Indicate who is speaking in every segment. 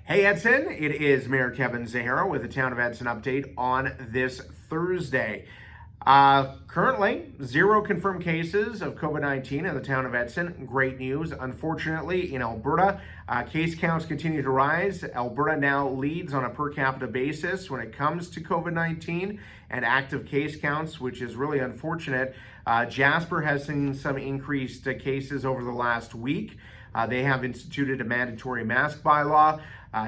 Speaker 1: Hey Edson, it is Mayor Kevin Zahara with the Town of Edson update on this Thursday. Currently, 0 confirmed cases of COVID-19 in the Town of Edson. Great news. Unfortunately, in Alberta, case counts continue to rise. Alberta now leads on a per capita basis when it comes to COVID-19 and active case counts, which is really unfortunate. Jasper has seen some increased cases over the last week. They have instituted a mandatory mask bylaw.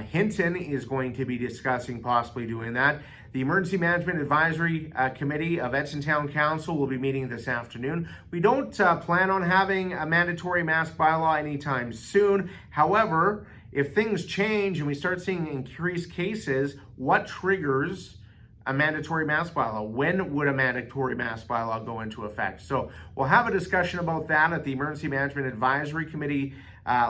Speaker 1: Hinton is going to be discussing possibly doing that. The Emergency Management Advisory Committee of Edson Town Council will be meeting this afternoon. We don't plan on having a mandatory mask bylaw anytime soon. However, if things change and we start seeing increased cases, what triggers a mandatory mask bylaw? When would a mandatory mask bylaw go into effect? So we'll have a discussion about that at the Emergency Management Advisory Committee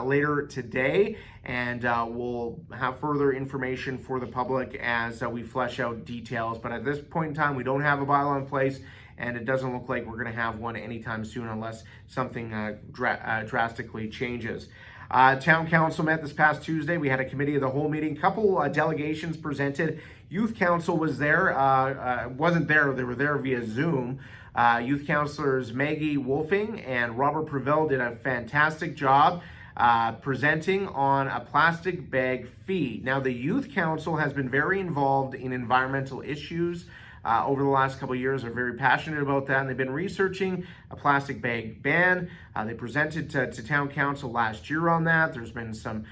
Speaker 1: later today, and we'll have further information for the public as we flesh out details. But at this point in time, we don't have a bylaw in place, and it doesn't look like we're going to have one anytime soon unless something drastically changes. Town Council met this past Tuesday. We had a committee of the whole meeting. Couple delegations presented. Youth Council was there. Wasn't there. They were there via Zoom. Youth Councilors Maggie Wolfing and Robert Provincial did a fantastic job presenting on a plastic bag fee. Now, the Youth Council has been very involved in environmental issues over the last couple of years. Are very passionate about that, and they've been researching a plastic bag ban. They presented to Town Council last year on that. There's been some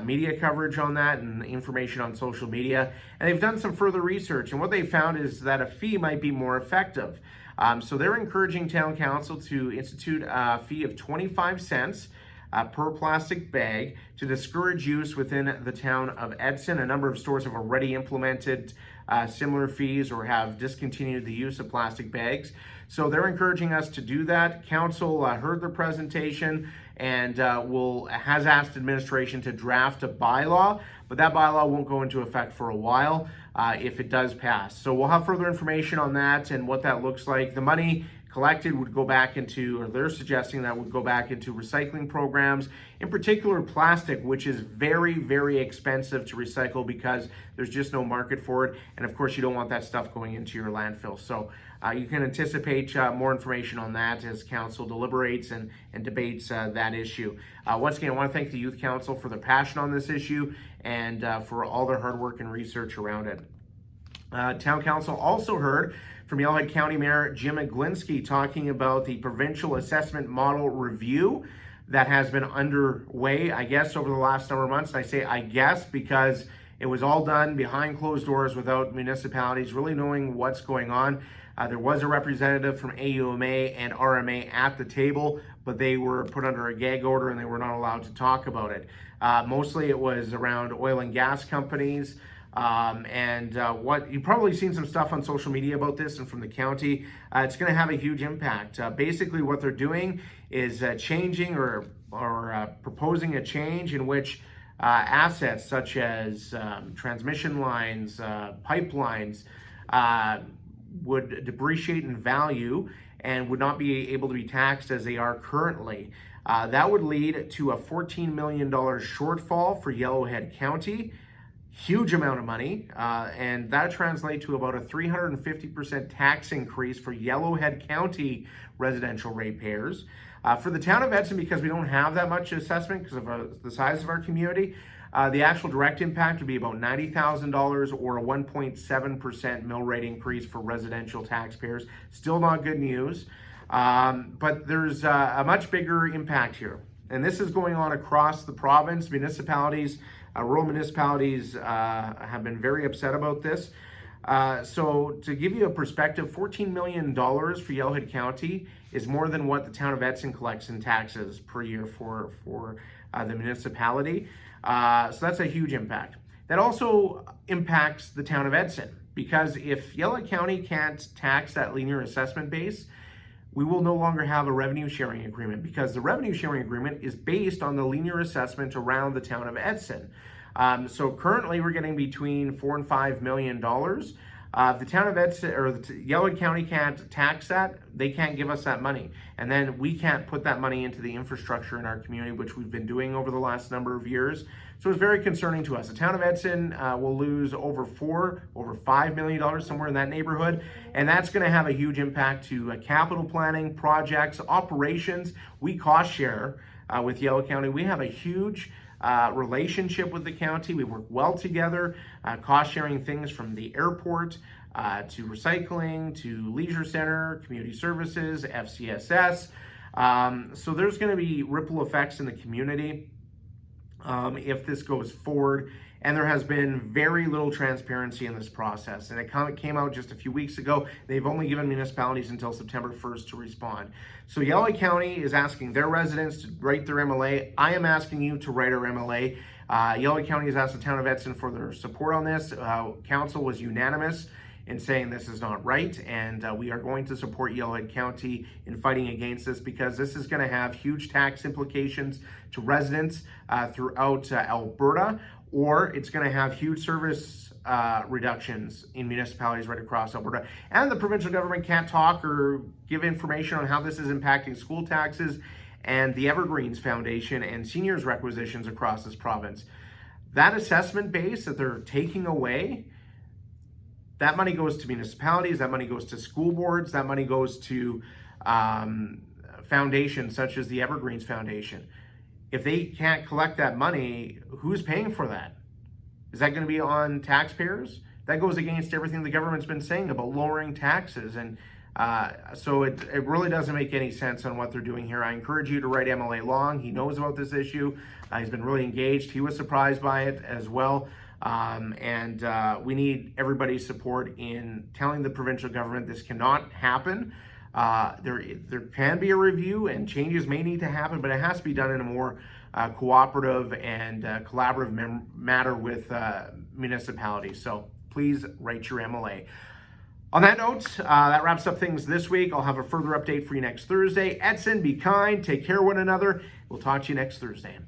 Speaker 1: media coverage on that and information on social media, and they've done some further research, and what they found is that a fee might be more effective. So they're encouraging Town Council to institute a fee of 25 cents per plastic bag to discourage use within the Town of Edson. A number of stores have already implemented similar fees or have discontinued the use of plastic bags. So they're encouraging us to do that. Council heard the presentation and has asked administration to draft a bylaw, but that bylaw won't go into effect for a while if it does pass. So we'll have further information on that and what that looks like. The money collected would go back into, or they're suggesting that would go back into recycling programs, in particular plastic, which is very, very expensive to recycle because there's just no market for it. And of course, you don't want that stuff going into your landfill. So you can anticipate more information on that as council deliberates and debates that issue. Once again, I want to thank the Youth Council for their passion on this issue and for all their hard work and research around it. Town Council also heard from Yellowhead County Mayor Jim Aglinski talking about the provincial assessment model review that has been underway, I guess, over the last number of months. And I say I guess because it was all done behind closed doors without municipalities really knowing what's going on. There was a representative from AUMA and RMA at the table, but they were put under a gag order and they were not allowed to talk about it. Mostly it was around oil and gas companies. What you've probably seen some stuff on social media about this and from the county. It's going to have a huge impact. Basically, what they're doing is changing or proposing a change in which assets such as transmission lines, pipelines would depreciate in value and would not be able to be taxed as they are currently. That would lead to a $14 million shortfall for Yellowhead County. Huge amount of money, and that translates to about a 350% tax increase for Yellowhead County residential ratepayers. For the Town of Edson, because we don't have that much assessment because of the size of our community, the actual direct impact would be about $90,000 or a 1.7% mill rate increase for residential taxpayers. Still not good news, but there's a much bigger impact here. And this is going on across the province. Municipalities, rural municipalities have been very upset about this. So to give you a perspective, $14 million for Yellowhead County is more than what the Town of Edson collects in taxes per year for the municipality. So that's a huge impact. That also impacts the Town of Edson, because if Yellowhead County can't tax that linear assessment base, we will no longer have a revenue sharing agreement, because the revenue sharing agreement is based on the linear assessment around the Town of Edson. So currently we're getting between $4 and $5 million If the town of Edson or the Yellowhead County can't tax that, they can't give us that money. And then we can't put that money into the infrastructure in our community, which we've been doing over the last number of years. So it's very concerning to us. The town of Edson will lose over $5 million, somewhere in that neighborhood. And that's going to have a huge impact to capital planning, projects, operations. We cost share with Yellowhead County. We have a huge relationship with the county. We work well together, cost sharing things from the airport to recycling to leisure center, community services, FCSS. So there's going to be ripple effects in the community if this goes forward. And there has been very little transparency in this process. And it came out just a few weeks ago. They've only given municipalities until September 1st to respond. So Yellowhead County is asking their residents to write their MLA. I am asking you to write our MLA. Yellowhead County has asked the town of Edson for their support on this. Council was unanimous in saying this is not right, and we are going to support Yellowhead County in fighting against this, because this is going to have huge tax implications to residents throughout Alberta, or it's going to have huge service reductions in municipalities right across Alberta. And the provincial government can't talk or give information on how this is impacting school taxes and the Evergreens Foundation and seniors requisitions across this province. That assessment base that they're taking away, that money goes to municipalities, that money goes to school boards, that money goes to foundations such as the Evergreens Foundation. If they can't collect that money, who's paying for that? Is that going to be on taxpayers? That goes against everything the government's been saying about lowering taxes. And so it really doesn't make any sense on what they're doing here. I encourage you to write MLA Long. He knows about this issue. He's been really engaged. He was surprised by it as well. We need everybody's support in telling the provincial government this cannot happen. There can be a review and changes may need to happen, but it has to be done in a more cooperative and collaborative manner with municipalities. So please write your MLA. On that note, that wraps up things this week. I'll have a further update for you next Thursday. Edson, be kind, take care of one another. We'll talk to you next Thursday.